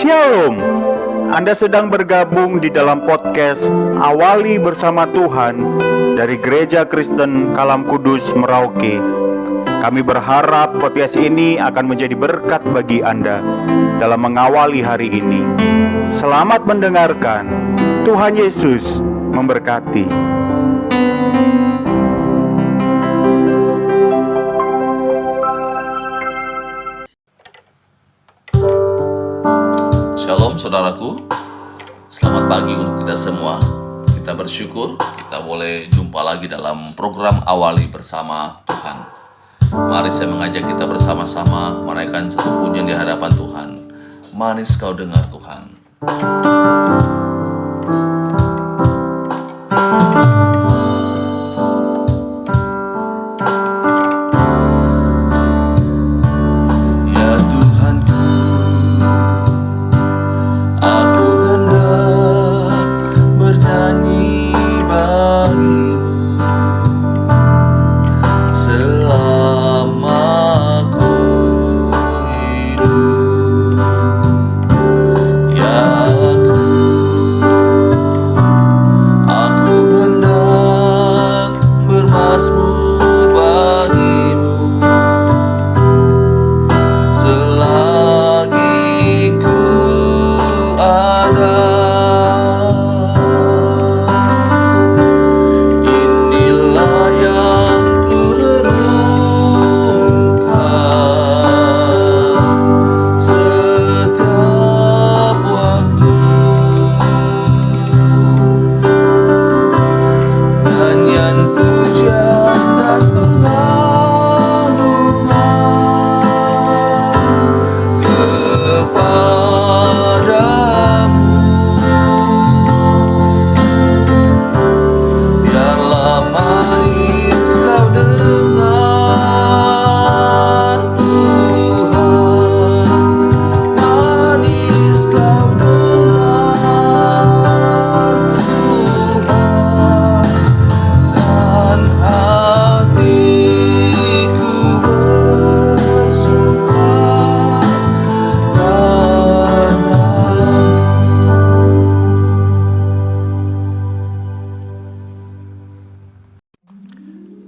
Shalom. Anda sedang bergabung di dalam podcast Awali Bersama Tuhan dari Gereja Kristen Kalam Kudus Merauke. Kami berharap podcast ini akan menjadi berkat bagi Anda dalam mengawali hari ini. Selamat mendengarkan. Tuhan Yesus memberkati. Shalom saudaraku, selamat pagi untuk kita semua. Kita bersyukur kita boleh jumpa lagi dalam program Awali Bersama Tuhan. Mari saya mengajak kita bersama-sama menaikkan satu pujian di hadapan Tuhan. Manis kau dengar Tuhan.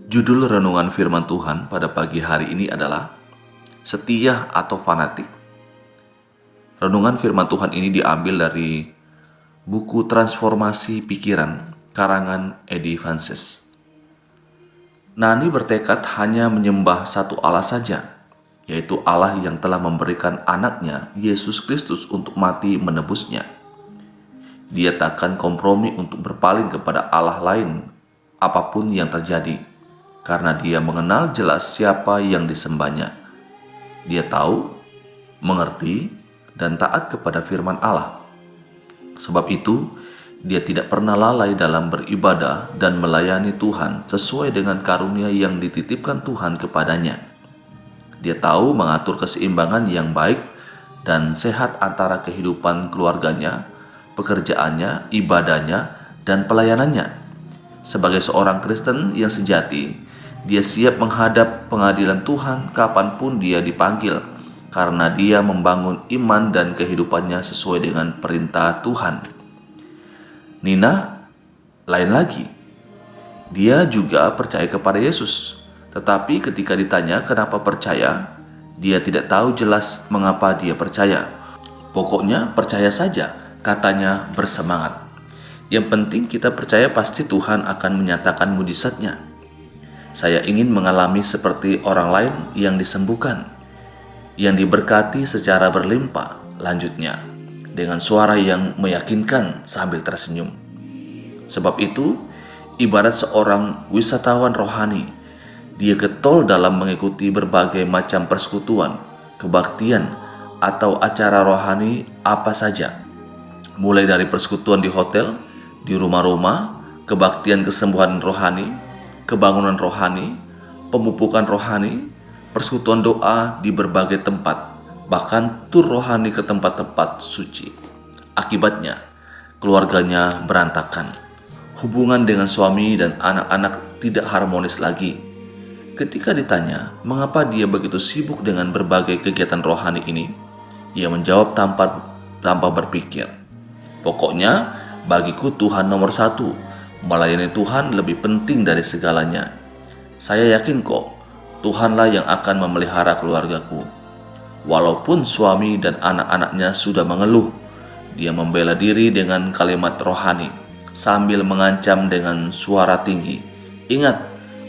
Judul renungan firman Tuhan pada pagi hari ini adalah Setia atau Fanatik. Renungan firman Tuhan ini diambil dari buku Transformasi Pikiran karangan Eddie Vances. Nani bertekad hanya menyembah satu Allah saja, yaitu Allah yang telah memberikan anaknya Yesus Kristus untuk mati menebusnya. Dia takkan kompromi untuk berpaling kepada Allah lain apapun yang terjadi, karena dia mengenal jelas siapa yang disembahnya. Dia tahu, mengerti, dan taat kepada firman Allah. Sebab itu, dia tidak pernah lalai dalam beribadah dan melayani Tuhan sesuai dengan karunia yang dititipkan Tuhan kepadanya. Dia tahu mengatur keseimbangan yang baik dan sehat antara kehidupan keluarganya, pekerjaannya, ibadahnya, dan pelayanannya. Sebagai seorang Kristen yang sejati, dia siap menghadap pengadilan Tuhan kapanpun dia dipanggil, karena dia membangun iman dan kehidupannya sesuai dengan perintah Tuhan. Nina lain lagi. Dia juga percaya kepada Yesus, tetapi ketika ditanya kenapa percaya, dia tidak tahu jelas mengapa dia percaya. Pokoknya percaya saja, katanya bersemangat. Yang penting kita percaya pasti Tuhan akan menyatakan mujizatnya. Saya ingin mengalami seperti orang lain yang disembuhkan, yang diberkati secara berlimpah, lanjutnya, dengan suara yang meyakinkan sambil tersenyum. Sebab itu, ibarat seorang wisatawan rohani, dia getol dalam mengikuti berbagai macam persekutuan, kebaktian, atau acara rohani apa saja. Mulai dari persekutuan di hotel, di rumah-rumah, kebaktian kesembuhan rohani, kebangunan rohani, pemupukan rohani, persekutuan doa di berbagai tempat, bahkan tur rohani ke tempat-tempat suci. Akibatnya, keluarganya berantakan. Hubungan dengan suami dan anak-anak tidak harmonis lagi. Ketika ditanya mengapa dia begitu sibuk dengan berbagai kegiatan rohani ini, ia menjawab tanpa tanpa berpikir. Pokoknya bagiku Tuhan nomor satu. Melayani Tuhan lebih penting dari segalanya. Saya yakin kok Tuhanlah yang akan memelihara keluargaku. Walaupun suami dan anak-anaknya sudah mengeluh, dia membela diri dengan kalimat rohani sambil mengancam dengan suara tinggi. Ingat,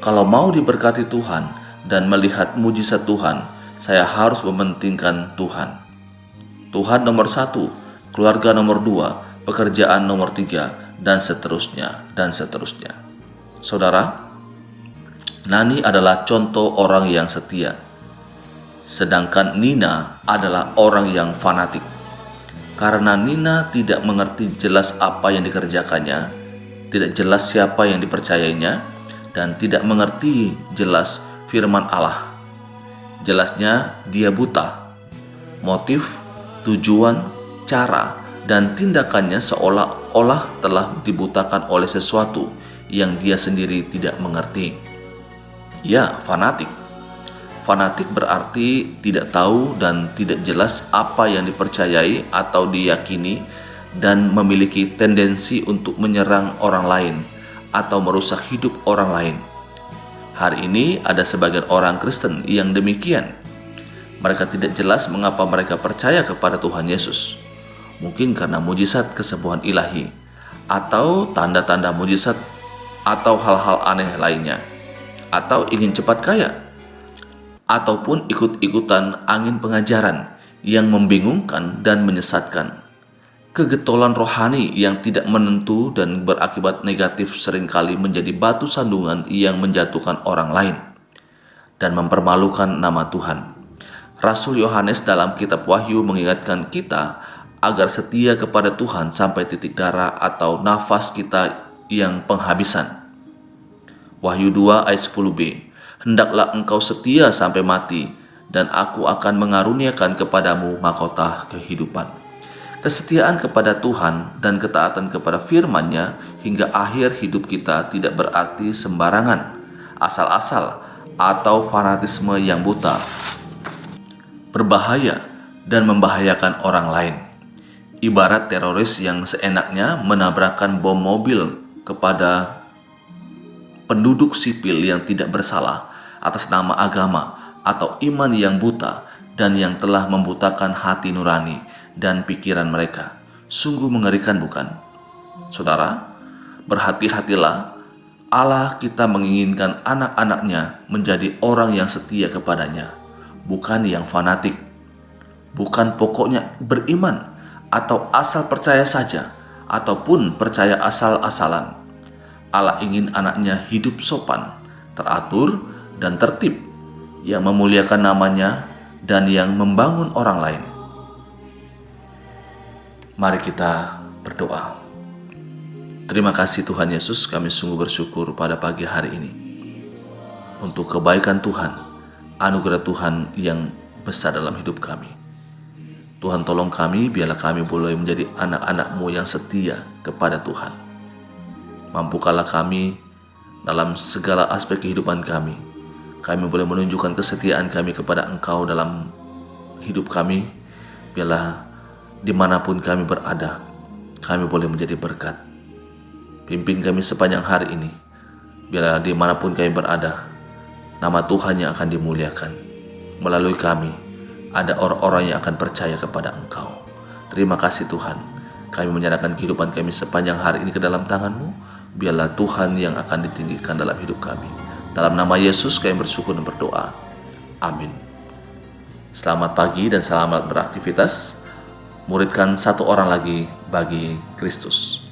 kalau mau diberkati Tuhan dan melihat mujizat Tuhan, saya harus mementingkan Tuhan. Tuhan nomor satu, keluarga nomor dua, pekerjaan nomor tiga, dan seterusnya, dan seterusnya. Saudara, Nani adalah contoh orang yang setia. Sedangkan Nina adalah orang yang fanatik. Karena Nina tidak mengerti jelas apa yang dikerjakannya, tidak jelas siapa yang dipercayainya, dan tidak mengerti jelas firman Allah. Jelasnya dia buta. Motif, tujuan, cara, dan tindakannya seolah-olah telah dibutakan oleh sesuatu yang dia sendiri tidak mengerti. Ya, fanatik. Fanatik berarti tidak tahu dan tidak jelas apa yang dipercayai atau diyakini dan memiliki tendensi untuk menyerang orang lain atau merusak hidup orang lain. Hari ini ada sebagian orang Kristen yang demikian. Mereka tidak jelas mengapa mereka percaya kepada Tuhan Yesus. Mungkin karena mujizat kesembuhan ilahi, atau tanda-tanda mujizat, atau hal-hal aneh lainnya, atau ingin cepat kaya, ataupun ikut-ikutan angin pengajaran yang membingungkan dan menyesatkan. Kegetolan rohani yang tidak menentu dan berakibat negatif seringkali menjadi batu sandungan yang menjatuhkan orang lain dan mempermalukan nama Tuhan. Rasul Yohanes dalam kitab Wahyu mengingatkan kita agar setia kepada Tuhan sampai titik darah atau nafas kita yang penghabisan. Wahyu 2 ayat 10b, hendaklah engkau setia sampai mati, dan aku akan mengaruniakan kepadamu mahkota kehidupan. Kesetiaan kepada Tuhan dan ketaatan kepada firman-Nya hingga akhir hidup kita tidak berarti sembarangan, asal-asal, atau fanatisme yang buta, berbahaya, dan membahayakan orang lain. Ibarat teroris yang seenaknya menabrakkan bom mobil kepada penduduk sipil yang tidak bersalah atas nama agama atau iman yang buta dan yang telah membutakan hati nurani dan pikiran mereka. Sungguh mengerikan, bukan? Saudara, berhati-hatilah. Allah kita menginginkan anak-anaknya menjadi orang yang setia kepadanya, bukan yang fanatik, bukan pokoknya beriman atau asal percaya saja, ataupun percaya asal-asalan. Allah ingin anaknya hidup sopan, teratur, dan tertib, yang memuliakan namanya dan yang membangun orang lain. Mari kita berdoa. Terima kasih Tuhan Yesus, kami sungguh bersyukur pada pagi hari ini untuk kebaikan Tuhan, anugerah Tuhan yang besar dalam hidup kami. Tuhan tolong kami, biarlah kami boleh menjadi anak-anak-Mu yang setia kepada Tuhan. Mampukanlah kami dalam segala aspek kehidupan kami. Kami boleh menunjukkan kesetiaan kami kepada Engkau dalam hidup kami. Biarlah dimanapun kami berada, kami boleh menjadi berkat. Pimpin kami sepanjang hari ini. Biarlah dimanapun kami berada, nama Tuhan yang akan dimuliakan. Melalui kami, ada orang-orang yang akan percaya kepada Engkau. Terima kasih Tuhan. Kami menyerahkan kehidupan kami sepanjang hari ini ke dalam tangan-Mu. Biarlah Tuhan yang akan ditinggikan dalam hidup kami. Dalam nama Yesus kami bersyukur dan berdoa. Amin. Selamat pagi dan selamat beraktivitas. Muridkan satu orang lagi bagi Kristus.